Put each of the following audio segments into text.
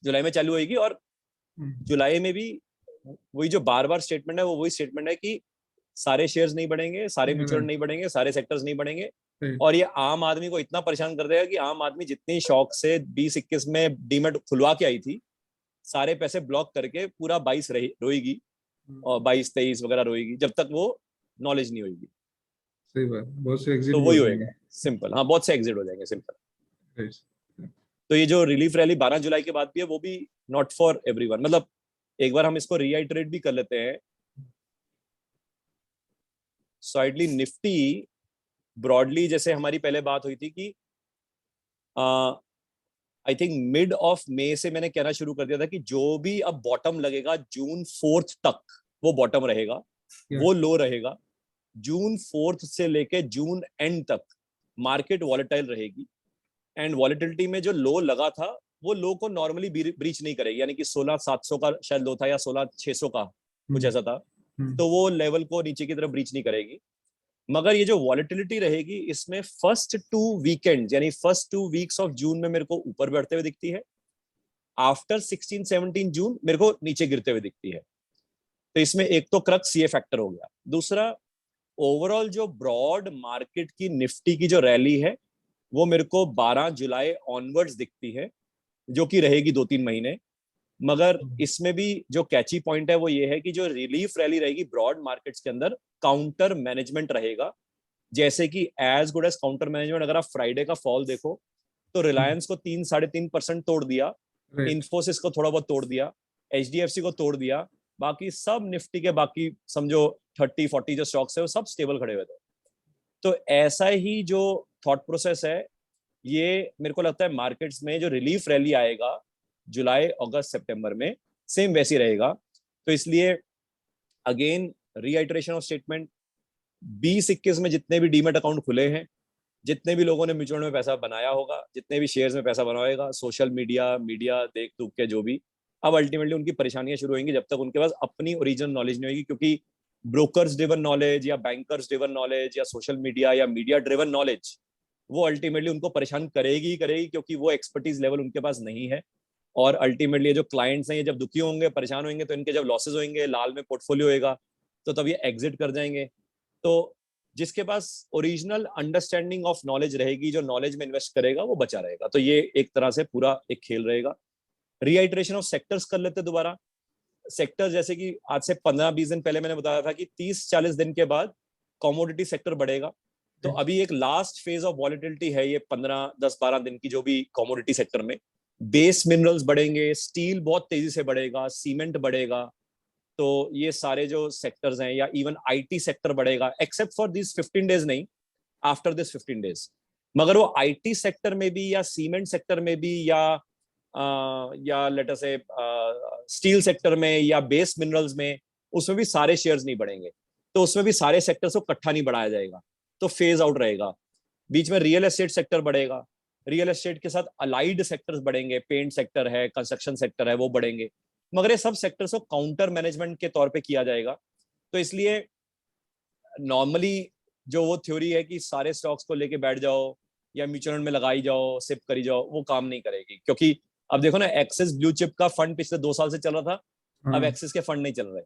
जुलाई में चालू होगी। और जुलाई में भी वही जो बार बार स्टेटमेंट है वो वही स्टेटमेंट है कि सारे शेयर्स नहीं बढ़ेंगे, सारे म्यूचुअल नहीं बढ़ेंगे, सारे सेक्टर्स नहीं बढ़ेंगे। और ये आम आदमी को इतना परेशान कर देगा कि आम आदमी जितनी शौक से 20-21 में डीमेट खुलवा के आई थी, सारे पैसे ब्लॉक करके पूरा 22 रोएगी और 22-23 वगैरह रोएगी, जब तक वो नॉलेज नहीं होगी। सही बात, बहुत से एग्जिट तो भी वही हो होएगा जाएंगे। सिंपल। हाँ, बहुत से एग्जिट हो जाएंगे सिंपल। Right. तो ये जो रिलीफ रैली 12 जुलाई के बाद भी है वो भी नॉट फॉर एवरीवन। मतलब एक बार हम इसको रीआइटरेट भी कर लेते हैं। स्वाइडली निफ्टी ब्रॉडली, जैसे हमारी पहले बात हुई थी कि I think mid of May से मैंने कहना शुरू कर दिया था कि जो भी अब बॉटम लगेगा जून 4 तक वो बॉटम रहेगा, वो लो रहेगा। जून 4 से लेके जून एंड तक मार्केट वॉलेटाइल रहेगी। एंड वॉलेटिलिटी में जो लो लगा था वो लो को नॉर्मली ब्रीच नहीं करेगी, यानी कि 16,700 का शायद लो था या 16,600 का कुछ ऐसा था। तो वो लेवल को नीचे की तरफ ब्रीच नहीं करेगी। मगर ये जो वॉलेटिलिटी रहेगी इसमें फर्स्ट 2 वीकेंड यानी फर्स्ट 2 वीक्स ऑफ जून में मेरे को ऊपर बढ़ते हुए दिखती है। आफ्टर 16-17 जून मेरे को नीचे गिरते हुए दिखती है। तो इसमें एक तो क्रक्स ये फैक्टर हो गया। दूसरा, ओवरऑल जो ब्रॉड मार्केट की निफ्टी की जो रैली है वो मेरे को 12 जुलाई ऑनवर्ड्स दिखती है, जो कि रहेगी 2-3 महीने। मगर इसमें भी जो कैची पॉइंट है वो ये है कि जो रिलीफ रैली रहेगी ब्रॉड मार्केट्स के अंदर, काउंटर मैनेजमेंट रहेगा। जैसे कि as good as counter management, अगर आप फ्राइडे का फॉल देखो तो रिलायंस को 3-3.5% तोड़ दिया, इन्फोसिस को थोड़ा बहुत तोड़ दिया, एचडीएफसी को तोड़ दिया, बाकी सब निफ्टी के बाकी समझो 30-40 जो स्टॉक्स है वो सब स्टेबल खड़े हुए थे। तो ऐसा ही जो थॉट प्रोसेस है ये मेरे को लगता है मार्केट्स में जो रिलीफ रैली आएगा जुलाई अगस्त सितंबर में सेम वैसी रहेगा। तो इसलिए अगेन रीआइटरेशन ऑफ स्टेटमेंट, 20-21 में जितने भी डीमेट अकाउंट खुले हैं, जितने भी लोगों ने म्यूचुअल में पैसा बनाया होगा, जितने भी शेयर्स में पैसा बना होगा, सोशल मीडिया देख दुख के जो भी, अब अल्टीमेटली उनकी परेशानियां शुरू होंगी जब तक उनके पास अपनी ओरिजिनल नॉलेज नहीं होगी। क्योंकि ब्रोकर्स ड्रिवन नॉलेज या बैंकर्स ड्रिवन नॉलेज या सोशल मीडिया या मीडिया ड्रिवन नॉलेज वो अल्टीमेटली उनको परेशान करेगी ही करेगी, क्योंकि वो एक्सपर्टीज लेवल उनके पास नहीं है। और अल्टीमेटली जो क्लाइंट्स हैं ये जब दुखी होंगे, परेशान होंगे, तो इनके जब लॉसेज होंगे, लाल में पोर्टफोलियो होएगा, तो तब ये एग्जिट कर जाएंगे। तो जिसके पास ओरिजिनल अंडरस्टैंडिंग ऑफ नॉलेज रहेगी, जो नॉलेज में इन्वेस्ट करेगा, वो बचा रहेगा। तो ये एक तरह से पूरा एक खेल रहेगा। रीआइट्रेशन ऑफ सेक्टर्स कर लेते दोबारा। सेक्टर जैसे कि आज से 15-20 दिन पहले मैंने बताया था कि 30-40 दिन के बाद कमोडिटी सेक्टर बढ़ेगा। तो अभी एक लास्ट फेज ऑफ वॉलेटिलिटी है ये 15-10-12 दिन की, जो भी कमोडिटी सेक्टर में बेस मिनरल्स बढ़ेंगे, स्टील बहुत तेजी से बढ़ेगा, सीमेंट बढ़ेगा। तो ये सारे जो सेक्टर्स हैं, या इवन आईटी सेक्टर बढ़ेगा, एक्सेप्ट फॉर दिस 15 डेज नहीं, आफ्टर दिस 15 डेज। मगर वो आईटी सेक्टर में भी या सीमेंट सेक्टर में भी या लेट अस से स्टील सेक्टर में या बेस मिनरल्स में, उसमें भी सारे शेयर्स नहीं बढ़ेंगे। तो उसमें भी सारे सेक्टर्स को इकट्ठा नहीं बढ़ाया जाएगा, तो फेज आउट रहेगा। बीच में रियल एस्टेट सेक्टर बढ़ेगा, रियल एस्टेट के साथ अलाइड सेक्टर्स बढ़ेंगे, पेंट सेक्टर है, कंस्ट्रक्शन सेक्टर है, वो बढ़ेंगे। मगर ये सब सेक्टर्स को काउंटर मैनेजमेंट के तौर पे किया जाएगा। तो इसलिए नॉर्मली जो वो थ्योरी है कि सारे स्टॉक्स को लेके बैठ जाओ या म्यूचुअल फंड में लगाई जाओ, सिप करी जाओ, वो काम नहीं करेगी। क्योंकि अब देखो ना, एक्सिस ब्लू चिप का फंड पिछले 2 साल से चल रहा था, अब एक्सिस के फंड नहीं चल रहे।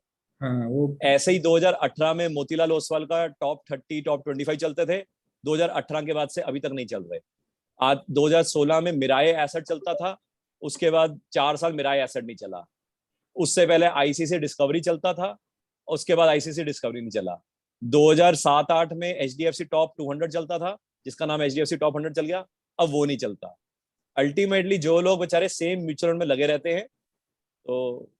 वो ऐसे ही 2018 में मोतीलाल ओसवाल का टॉप 30 टॉप 25 चलते थे, 2018 के बाद से अभी तक नहीं चल रहे। आज 2016 में मिराए एसेट चलता था, उसके बाद 4 साल मिराए एसेट नहीं चला। उससे पहले आईसीसी डिस्कवरी चलता था, उसके बाद आईसीसी डिस्कवरी नहीं चला। 2007-8 में एचडीएफसी टॉप 200 चलता था, जिसका नाम एचडीएफसी टॉप 100 चल गया, अब वो नहीं चलता। अल्टीमेटली जो लोग बेचारे सेम म्यूचुअल में लगे रहते हैं, तो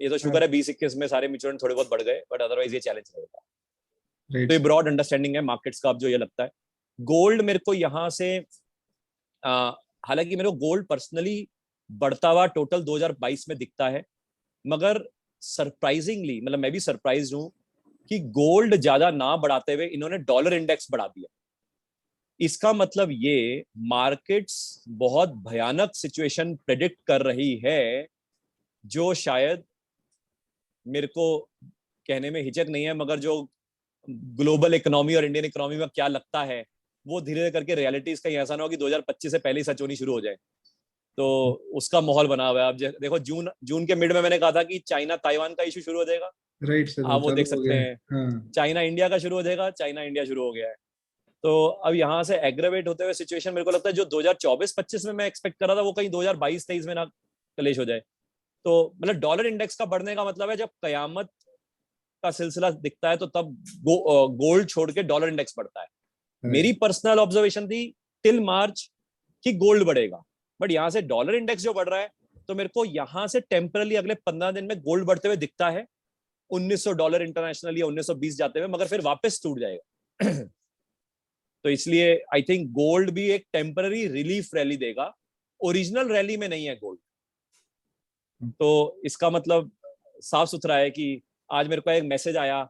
ये तो शुक्र है 20-21 में सारे म्यूचुअल थोड़े बहुत बढ़ गए, बट अदरवाइज ये चैलेंज रहेगा। तो ये ब्रॉड अंडरस्टैंडिंग है मार्केट्स का। अब जो ये लगता है गोल्ड मेरे को यहाँ से, हालांकि मेरे को गोल्ड पर्सनली बढ़ता हुआ टोटल 2022 में दिखता है, मगर सरप्राइजिंगली, मतलब मैं भी सरप्राइज हूं कि गोल्ड ज्यादा ना बढ़ाते हुए इन्होंने डॉलर इंडेक्स बढ़ा दिया। इसका मतलब ये मार्केट्स बहुत भयानक सिचुएशन प्रेडिक्ट कर रही है, जो शायद मेरे को कहने में हिचक नहीं है, मगर जो ग्लोबल इकोनॉमी और इंडियन इकोनॉमी में क्या लगता है वो धीरे धीरे करके रियलिटीज का ऐसा ना हो कि 2025 से पहले ही सच होनी शुरू हो जाए। तो उसका माहौल बना हुआ है। अब देखो जून के मिड में मैंने कहा था कि चाइना ताइवान का इशू शुरू हो जाएगा, राइट सर, आप वो देख चालू हो सकते गया है। हैं। हाँ चाइना इंडिया का शुरू हो जाएगा, चाइना इंडिया शुरू हो गया है। तो अब यहाँ से एग्रेवेट होते हुए सिचुएशन मेरे को लगता है जो 2024-25 में मैं एक्सपेक्ट कर रहा था वो कहीं 2022-23 में ना कलेश हो जाए। तो मतलब डॉलर इंडेक्स का बढ़ने का मतलब है जब कयामत का सिलसिला दिखता है तो तब गोल्ड छोड़ के डॉलर इंडेक्स बढ़ता है। मेरी पर्सनल ऑब्जर्वेशन थी टिल मार्च कि गोल्ड बढ़ेगा, बट यहाँ से डॉलर इंडेक्स जो बढ़ रहा है तो मेरे को यहाँ से टेम्परली अगले 15 दिन में गोल्ड बढ़ते हुए दिखता है $1900 इंटरनेशनल या 1920 जाते हुए, मगर फिर वापस टूट जाएगा। तो इसलिए आई थिंक गोल्ड भी एक टेम्पररी रिलीफ रैली देगा, ओरिजिनल रैली में नहीं है गोल्ड। तो इसका मतलब साफ सुथरा है कि आज मेरे को एक मैसेज आया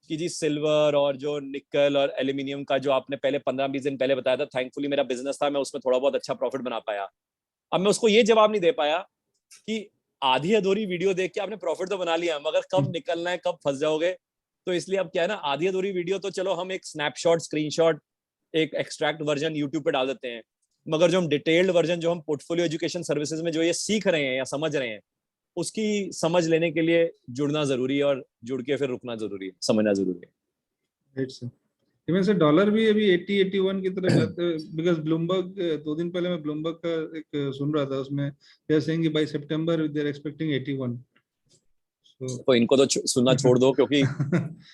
कि जी सिल्वर और जो निकल और एल्यूमिनियम का जो आपने पहले 15-20 दिन पहले बताया था, थैंकफुली मेरा बिजनेस था, मैं उसमें थोड़ा बहुत अच्छा प्रॉफिट बना पाया। अब मैं उसको ये जवाब नहीं दे पाया कि आधी अधूरी वीडियो देख के आपने प्रॉफिट तो बना लिया मगर कब निकलना है, कब फंस जाओगे। तो इसलिए अब क्या है ना, आधी अधूरी वीडियो तो चलो हम एक स्नैपशॉट, स्क्रीनशॉट, एक एक्सट्रैक्ट वर्जन यूट्यूब पे डाल देते हैं, मगर जो हम डिटेल्ड वर्जन जो हम पोर्टफोलियो एजुकेशन सर्विसेज में जो ये सीख रहे हैं या समझ रहे हैं उसकी समझ लेने के लिए जुड़ना जरूरी है, और जुड़ के फिर रुकना जरूरी है, समझना जरूरी है। Right sir. इवन से डॉलर भी अभी 80-81 की तरफ जाते हैं, बिकॉज ब्लूमबर्ग 2 दिन पहले मैं ब्लूमबर्ग का एक सुन रहा था, उसमें दे आर सेइंग कि by September they are expecting 81। तो इनको तो सुनना छोड़ दो, क्योंकि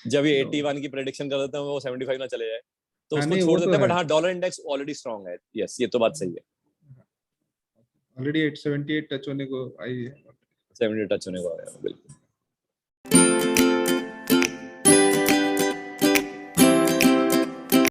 जब ये 81 की प्रेडिक्शन कर देते हैं वो 75 ना चले जाए तो हाँ उसको नहीं, छोड़ वो तो देते हैं। है। बट हाँ, डॉलर इंडेक्स ऑलरेडी स्ट्रांग है, यस ये तो बात सही है। ऑलरेडी 878 टच होने को आई है। 70 टच होने को आया, बिल्कुल।